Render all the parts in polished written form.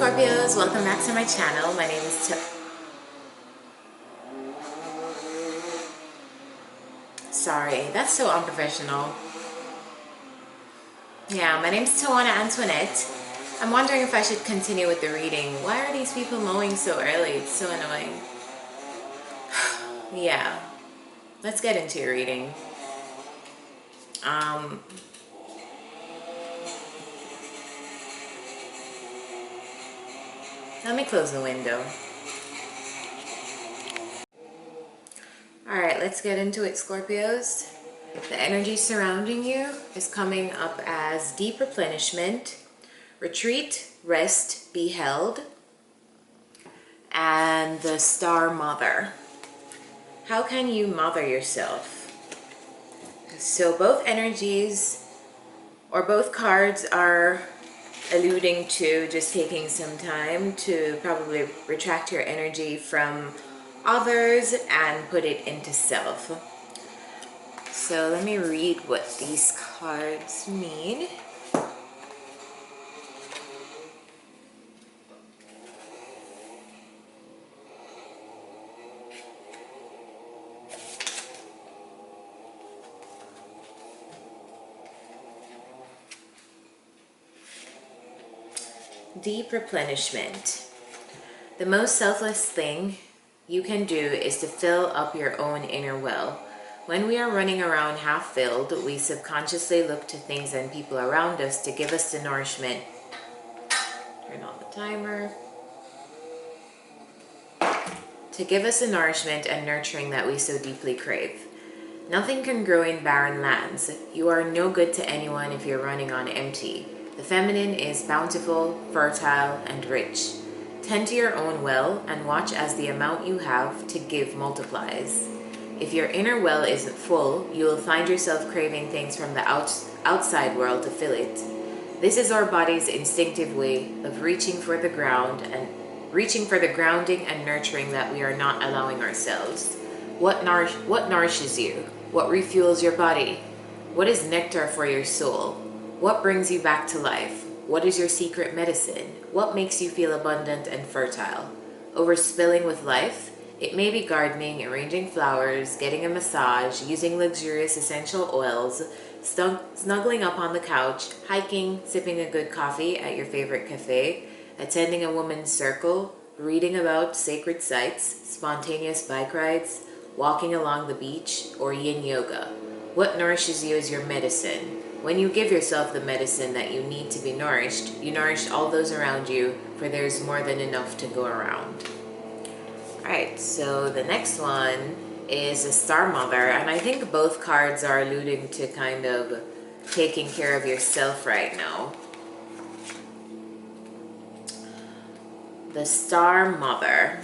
Scorpios, welcome back to my channel. My name is Sorry, that's so unprofessional. Yeah, my name is Tawana Antoinette. I'm wondering if I should continue with the reading. Why are these people mowing so early? It's so annoying. Yeah, let's get into your reading. Let me close the window. Alright, let's get into it, Scorpios. The energy surrounding you is coming up as deep replenishment, retreat, rest, be held, and the Star Mother. How can you mother yourself? So both energies or both cards are alluding to just taking some time to probably retract your energy from others and put it into self. So let me read what these cards mean. Deep replenishment. The most selfless thing you can do is to fill up your own inner well. When we are running around half filled, we subconsciously look to things and people around us to give us the nourishment. Turn on the timer. To give us the nourishment and nurturing that we so deeply crave. Nothing can grow in barren lands. You are no good to anyone if you're running on empty. The feminine is bountiful, fertile, and rich. Tend to your own well and watch as the amount you have to give multiplies. If your inner well isn't full, you will find yourself craving things from the outside world to fill it. This is our body's instinctive way of reaching for the grounding and nurturing that we are not allowing ourselves. What nourishes you? What refuels your body? What is nectar for your soul? What brings you back to life? What is your secret medicine? What makes you feel abundant and fertile? Overspilling with life? It may be gardening, arranging flowers, getting a massage, using luxurious essential oils, snuggling up on the couch, hiking, sipping a good coffee at your favorite cafe, attending a woman's circle, reading about sacred sites, spontaneous bike rides, walking along the beach, or yin yoga. What nourishes you is your medicine. When you give yourself the medicine that you need to be nourished, you nourish all those around you, for there's more than enough to go around. Alright, so the next one is a Star Mother, and I think both cards are alluding to kind of taking care of yourself right now. The Star Mother.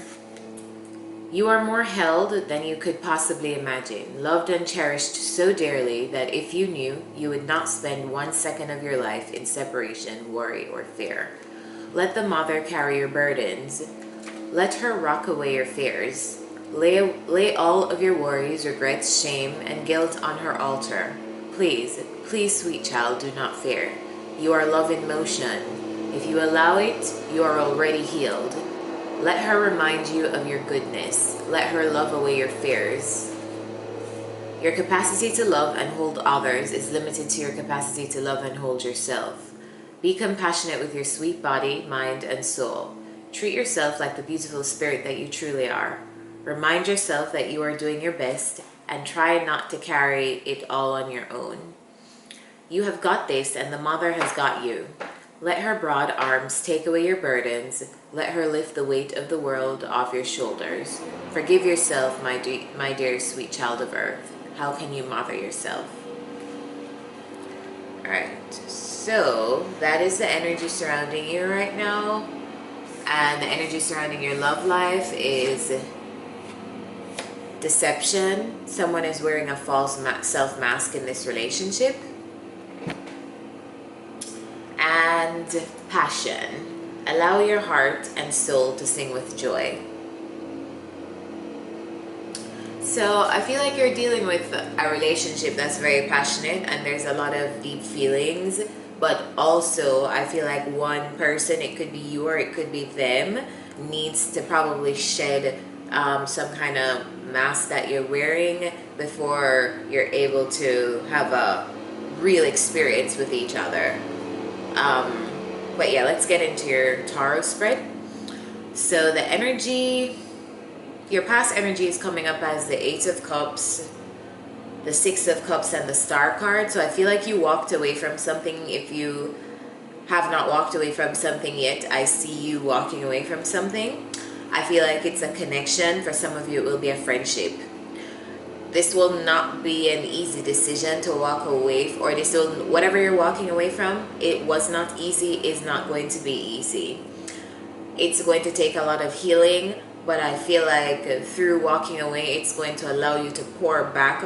You are more held than you could possibly imagine, loved and cherished so dearly that if you knew, you would not spend 1 second of your life in separation, worry, or fear. Let the mother carry your burdens. Let her rock away your fears. Lay all of your worries, regrets, shame, and guilt on her altar. Please, please, sweet child, do not fear. You are love in motion. If you allow it, you are already healed. Let her remind you of your goodness. Let her love away your fears. Your capacity to love and hold others is limited to your capacity to love and hold yourself. Be compassionate with your sweet body, mind, and soul. Treat yourself like the beautiful spirit that you truly are. Remind yourself that you are doing your best and try not to carry it all on your own. You have got this, and the mother has got you. Let her broad arms take away your burdens. Let her lift the weight of the world off your shoulders. Forgive yourself, my dear sweet child of earth. How can you mother yourself? Alright, so that is the energy surrounding you right now. And the energy surrounding your love life is deception. Someone is wearing a false self-mask in this relationship. And passion. Allow your heart and soul to sing with joy. So I feel like you're dealing with a relationship that's very passionate and there's a lot of deep feelings, but also I feel like one person, it could be you or it could be them, needs to probably shed some kind of mask that you're wearing before you're able to have a real experience with each other. But yeah, let's get into your tarot spread. So the energy, your past energy is coming up as the Eight of Cups, the Six of Cups, and the Star card. So I feel like you walked away from something. If you have not walked away from something yet, I see you walking away from something. I feel like it's a connection. For some of you, it will be a friendship. This will not be an easy decision to walk away, or this will, whatever you're walking away from, it was not easy, is not going to be easy. It's going to take a lot of healing, but I feel like through walking away, it's going to allow you to pour back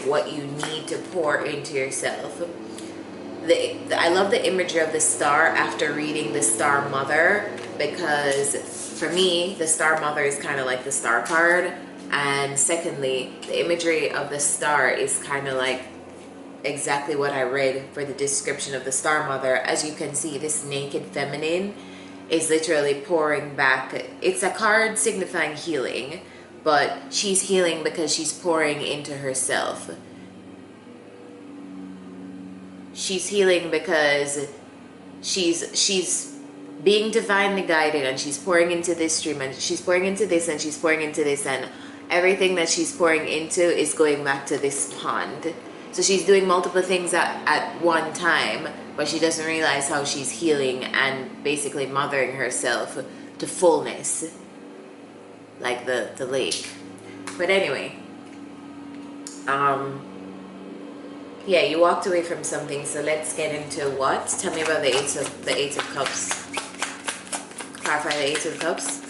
what you need to pour into yourself. I love the imagery of the star after reading the Star Mother, because for me, the Star Mother is kind of like the Star card. And secondly, the imagery of the star is kind of like exactly what I read for the description of the Star Mother. As you can see, this naked feminine is literally pouring back. It's a card signifying healing, but she's healing because she's pouring into herself. She's healing because she's being divinely guided, and she's pouring into this stream, and she's pouring into this, and she's pouring into this, and everything that she's pouring into is going back to this pond. So she's doing multiple things at one time, but she doesn't realize how she's healing and basically mothering herself to fullness, like the lake. But anyway, yeah, you walked away from something, so let's get into what? Tell me about the Eight of Cups. Clarify the Eight of Cups.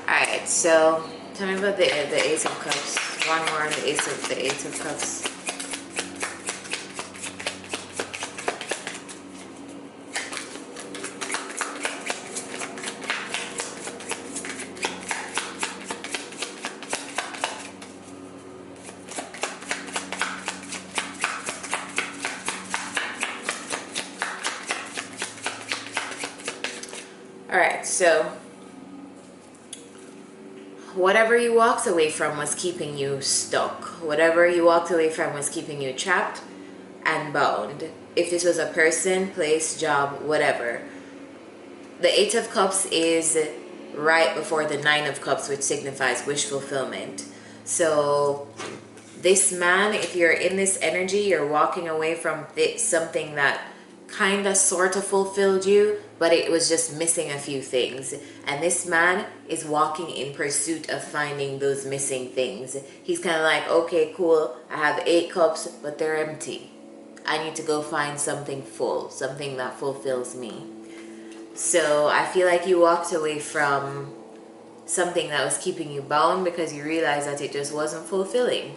Alright, so tell me about the Ace of Cups. One more on the Ace of Cups. Alright, so whatever you walked away from was keeping you stuck. Whatever you walked away from was keeping you trapped and bound. If this was a person, place, job, whatever. The Eight of Cups is right before the Nine of Cups, which signifies wish fulfillment. So this man, if you're in this energy, you're walking away from something that kind of sort of fulfilled you, but it was just missing a few things. And this man is walking in pursuit of finding those missing things. He's kind of like, okay, cool, I have 8 cups, but they're empty. I need to go find something full, something that fulfills me. So I feel like you walked away from something that was keeping you bound because you realized that it just wasn't fulfilling.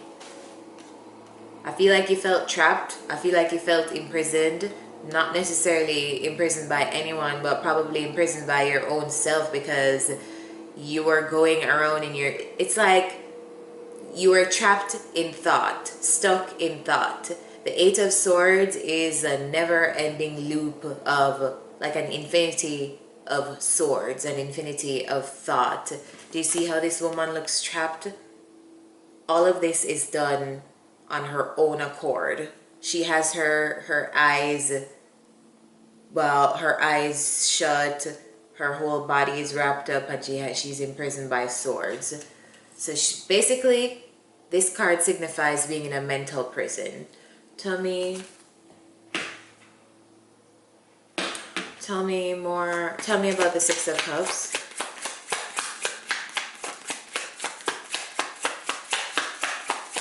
I feel like you felt trapped. I feel like you felt imprisoned. Not necessarily imprisoned by anyone, but probably imprisoned by your own self, because you were going around in your... It's like you were trapped in thought, stuck in thought. The Eight of Swords is a never-ending loop of, like an infinity of swords, an infinity of thought. Do you see how this woman looks trapped? All of this is done on her own accord. She has her eyes, well, her eyes shut, her whole body is wrapped up, and she's imprisoned by swords. So basically, this card signifies being in a mental prison. Tell me more. Tell me about the Six of Cups.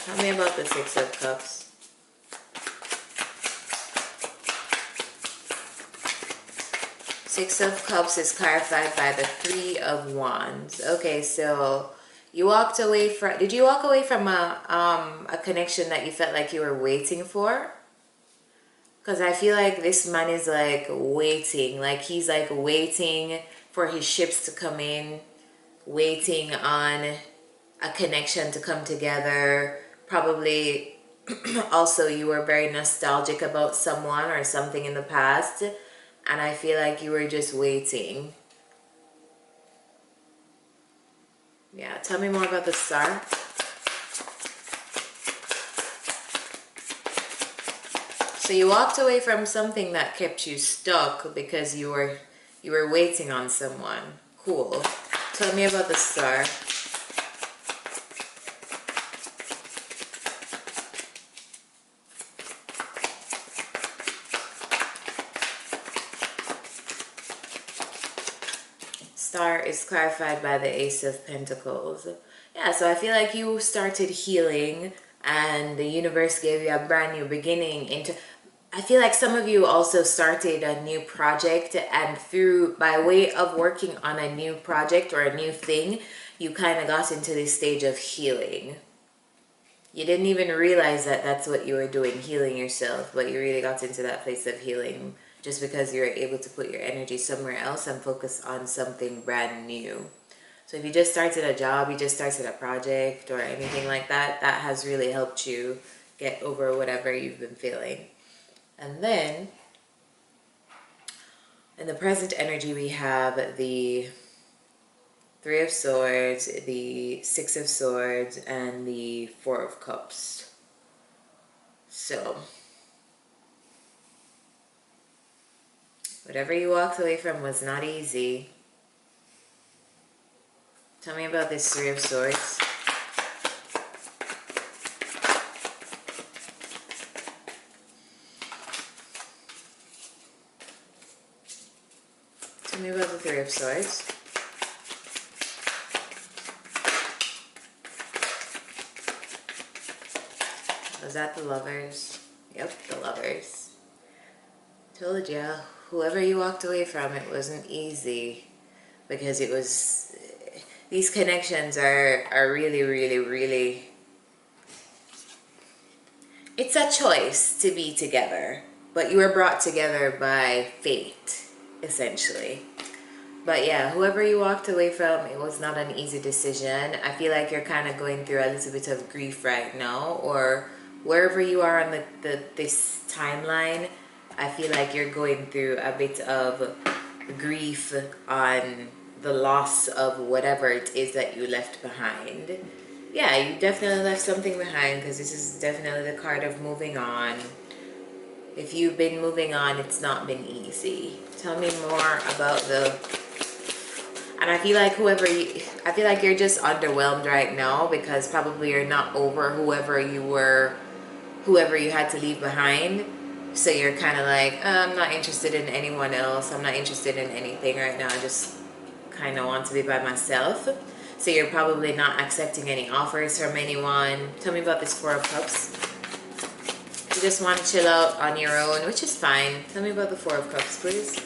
Tell me about the Six of Cups. Six of Cups is clarified by the Three of Wands. Okay, so You walked away from, did you walk away from a connection that you felt like you were waiting for? Because I feel like this man is like waiting, like he's like waiting for his ships to come in, waiting on a connection to come together. Probably also you were very nostalgic about someone or something in the past, and I feel like you were just waiting. Yeah, tell me more about the star. So you walked away from something that kept you stuck because you were waiting on someone. Cool. Tell me about the star. Star is clarified by the Ace of Pentacles. Yeah, so I feel like you started healing and the universe gave you a brand new beginning into, I feel like some of you also started a new project, and through, by way of working on a new project or a new thing, you kind of got into this stage of healing. You didn't even realize that that's what you were doing, healing yourself, but you really got into that place of healing just because you were able to put your energy somewhere else and focus on something brand new. So if you just started a job, you just started a project or anything like that, that has really helped you get over whatever you've been feeling. And then in the present energy, we have the Three of Swords, the Six of Swords, and the Four of Cups. So whatever you walked away from was not easy. Tell me about this Three of Swords. Tell me about the Three of Swords. Was that the Lovers? Yep, the Lovers. Told ya, whoever you walked away from, it wasn't easy. Because it was, these connections are really, really, really, it's a choice to be together. But you were brought together by fate, essentially. But yeah, whoever you walked away from, it was not an easy decision. I feel like you're kind of going through a little bit of grief right now, or wherever you are on this timeline, I feel like you're going through a bit of grief on the loss of whatever it is that you left behind. Yeah, you definitely left something behind, because this is definitely the card of moving on. If you've been moving on, it's not been easy. Tell me more about the... And I feel like I feel like you're just underwhelmed right now, because probably you're not over whoever you had to leave behind. So you're kind of like, I'm not interested in anyone else. I'm not interested in anything right now. I just kind of want to be by myself. So you're probably not accepting any offers from anyone. Tell me about this Four of Cups. You just want to chill out on your own, which is fine. Tell me about the Four of Cups, please.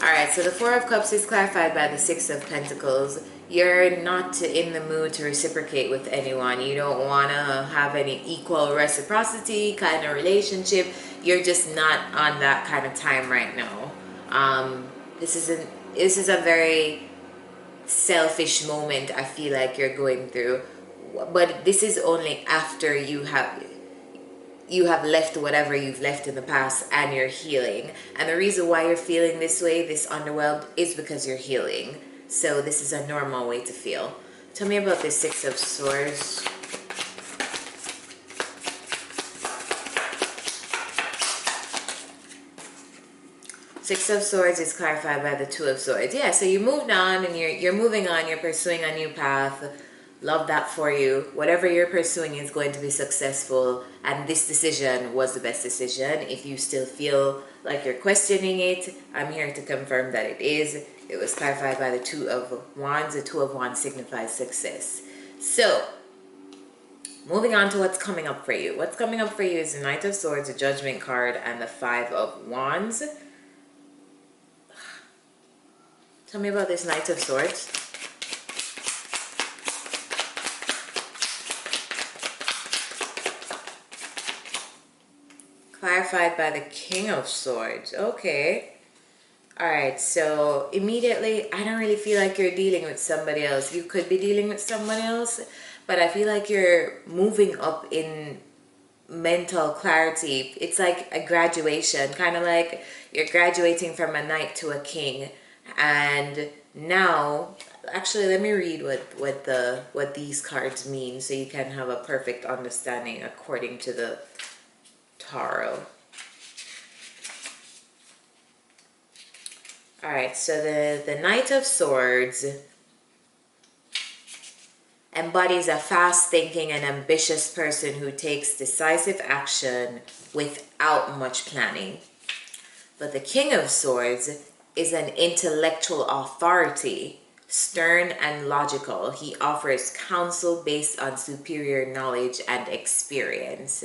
Alright, so the Four of Cups is clarified by the Six of Pentacles. You're not in the mood to reciprocate with anyone. You don't want to have any equal reciprocity kind of relationship. You're just not on that kind of time right now. This is a very selfish moment I feel like you're going through. But this is only after you have left whatever you've left in the past and you're healing. And the reason why you're feeling this way, this underwhelmed, is because you're healing. So this is a normal way to feel. Tell me about this Six of Swords. Six of Swords is clarified by the Two of Swords. Yeah, so you moved on and you're moving on, you're pursuing a new path. Love that for you. Whatever you're pursuing is going to be successful, and this decision was the best decision. If you still feel like you're questioning it, I'm here to confirm that it is. It was clarified by the Two of Wands. The Two of Wands signifies success. So, moving on to what's coming up for you. What's coming up for you is the Knight of Swords, the Judgment card, and the Five of Wands. Tell me about this Knight of Swords. Clarified by the King of Swords. Okay. Alright, so immediately, I don't really feel like you're dealing with somebody else. You could be dealing with someone else, but I feel like you're moving up in mental clarity. It's like a graduation, kind of like you're graduating from a knight to a king. And now, actually, let me read what these cards mean so you can have a perfect understanding according to the tarot. Alright, so the Knight of Swords embodies a fast-thinking and ambitious person who takes decisive action without much planning. But the King of Swords is an intellectual authority, stern and logical. He offers counsel based on superior knowledge and experience.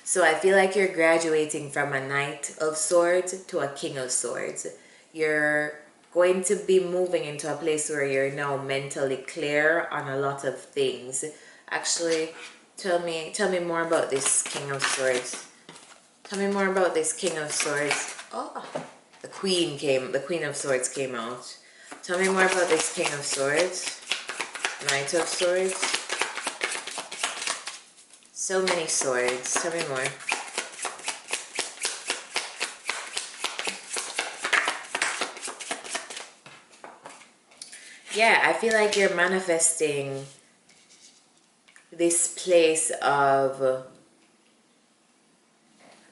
So I feel like you're graduating from a Knight of Swords to a King of Swords. You're going to be moving into a place where you're now mentally clear on a lot of things. Actually, tell me more about this King of Swords. Tell me more about this King of Swords. Oh, the Queen of Swords came out. Tell me more about this King of Swords. Knight of Swords. So many swords. Tell me more. Yeah, I feel like you're manifesting this place of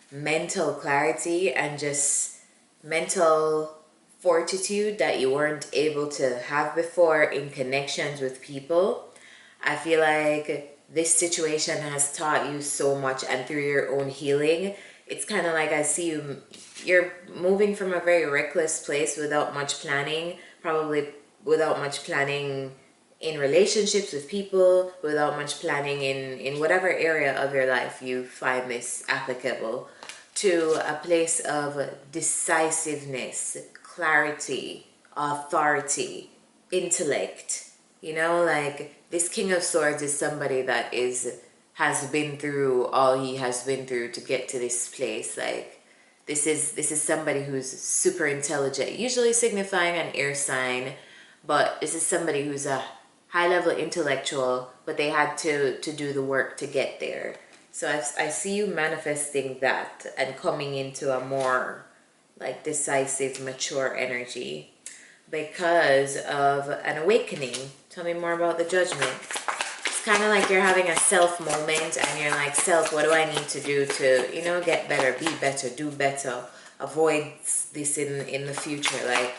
mental clarity and just mental fortitude that you weren't able to have before in connections with people. I feel like this situation has taught you so much, and through your own healing, it's kind of like I see you're moving from a very reckless place without much planning, probably without much planning in relationships with people, without much planning in whatever area of your life you find this applicable, to a place of decisiveness, clarity, authority, intellect. You know, like this King of Swords is somebody that has been through all he has been through to get to this place. Like this is somebody who's super intelligent, usually signifying an air sign. But this is somebody who's a high-level intellectual, but they had to do the work to get there. So I see you manifesting that and coming into a more like decisive, mature energy because of an awakening. Tell me more about the Judgment. It's kind of like you're having a self moment and you're like, self, what do I need to do to, you know, get better, be better, do better, avoid this in the future. Like,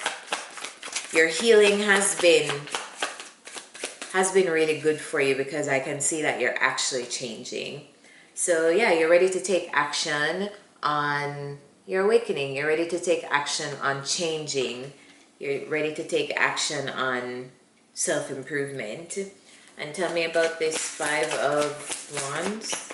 your healing has been really good for you because I can see that you're actually changing. So yeah, you're ready to take action on your awakening. You're ready to take action on changing. You're ready to take action on self-improvement. And tell me about this Five of Wands.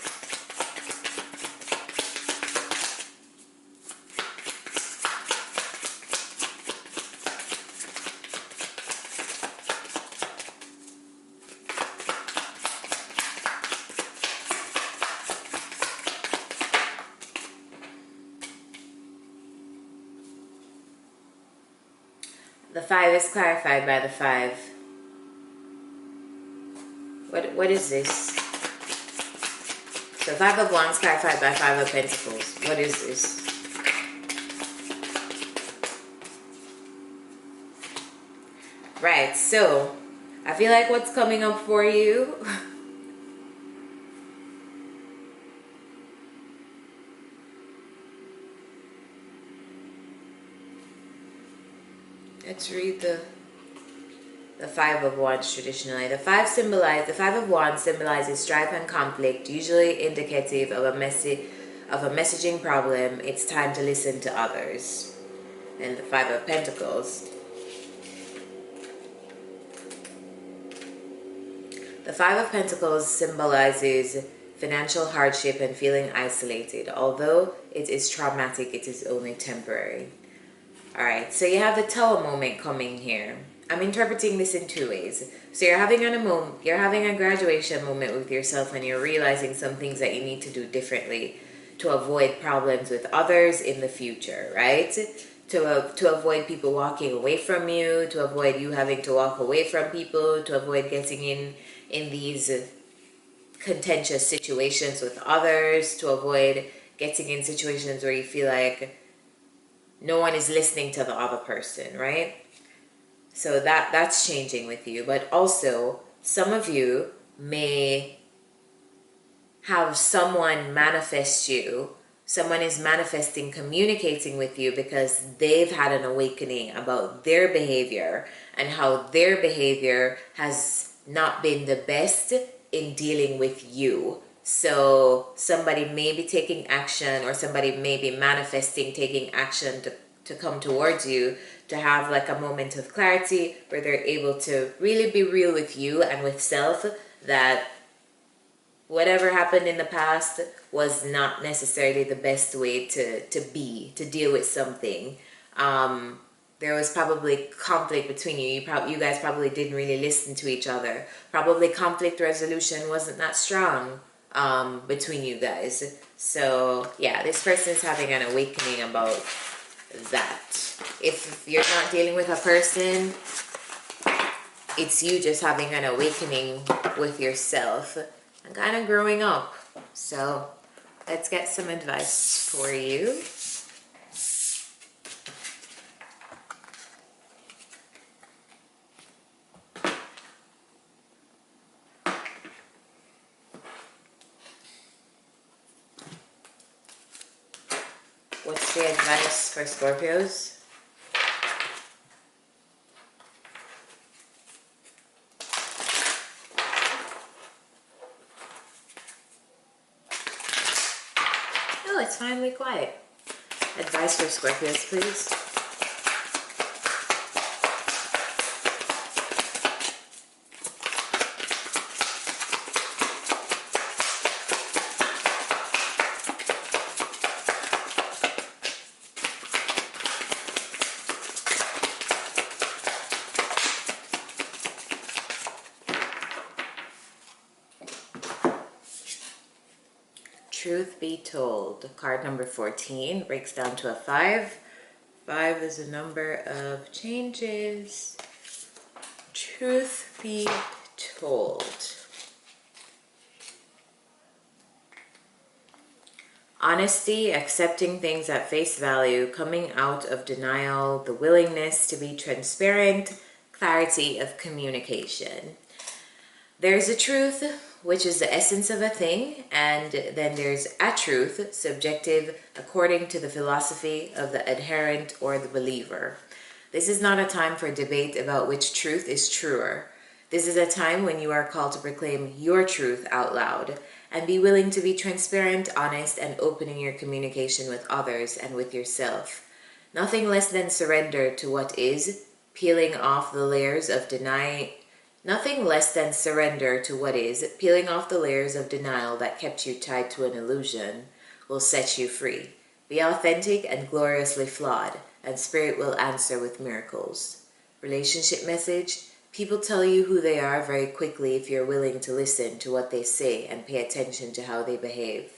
The 5 is clarified by the 5. What is this? So 5 of Wands clarified by 5 of Pentacles. What is this? Right, so I feel like what's coming up for you let's read the 5 of Wands traditionally. The 5 of Wands symbolizes strife and conflict, usually indicative of a messaging problem. It's time to listen to others. And the 5 of Pentacles. The 5 of Pentacles symbolizes financial hardship and feeling isolated. Although it is traumatic, it is only temporary. All right, so you have the Tower moment coming here. I'm interpreting this in two ways. So you're having a graduation moment with yourself, and you're realizing some things that you need to do differently to avoid problems with others in the future, right? To avoid people walking away from you, to avoid you having to walk away from people, to avoid getting in these contentious situations with others, to avoid getting in situations where you feel like no one is listening to the other person, right? So that's changing with you. But also, some of you may have someone manifest you. Someone is manifesting, communicating with you because they've had an awakening about their behavior and how their behavior has not been the best in dealing with you. So somebody may be taking action, or somebody may be manifesting taking action to come towards you, to have like a moment of clarity where they're able to really be real with you and with self, that whatever happened in the past was not necessarily the best way to deal with something. There was probably conflict between you. You guys probably didn't really listen to each other. Probably conflict resolution wasn't that strong between you guys. So yeah, this person is having an awakening about that. If you're not dealing with a person, it's you just having an awakening with yourself and kind of growing up. So let's get some advice for you. What's the advice for Scorpios? Oh, it's finally quiet. Advice for Scorpios, please. Truth be told, card number 14 breaks down to a 5. 5 is a number of changes. Truth be told. Honesty, accepting things at face value, coming out of denial, the willingness to be transparent, clarity of communication. There's a truth, which is the essence of a thing, and then there's a truth, subjective, according to the philosophy of the adherent or the believer. This is not a time for debate about which truth is truer. This is a time when you are called to proclaim your truth out loud and be willing to be transparent, honest, and open in your communication with others and with yourself. Nothing less than surrender to what is, peeling off the layers of Nothing less than surrender to what is, peeling off the layers of denial that kept you tied to an illusion, will set you free. Be authentic and gloriously flawed, and Spirit will answer with miracles. Relationship message: people tell you who they are very quickly if you're willing to listen to what they say and pay attention to how they behave.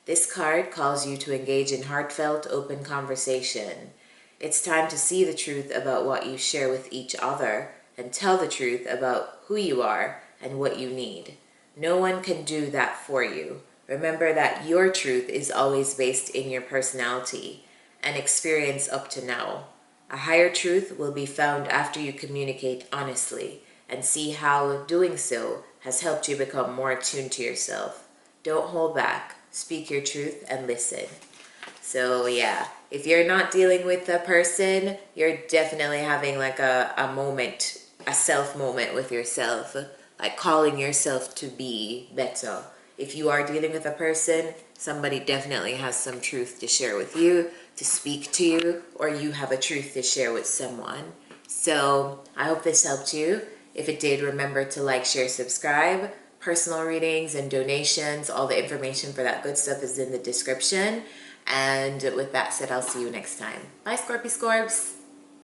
This card calls you to engage in heartfelt, open conversation. It's time to see the truth about what you share with each other, and tell the truth about who you are and what you need. No one can do that for you. Remember that your truth is always based in your personality and experience up to now. A higher truth will be found after you communicate honestly and see how doing so has helped you become more attuned to yourself. Don't hold back. Speak your truth and listen. So yeah, if you're not dealing with a person, you're definitely having like a moment, a self moment with yourself, like calling yourself to be better. If you are dealing with a person, somebody definitely has some truth to share with you, to speak to you, or you have a truth to share with someone. So I hope this helped you. If it did, remember to like, share, subscribe. Personal readings and donations, all the information for that good stuff is in the description. And with that said, I'll see you next time. Bye, Scorpio Scorps.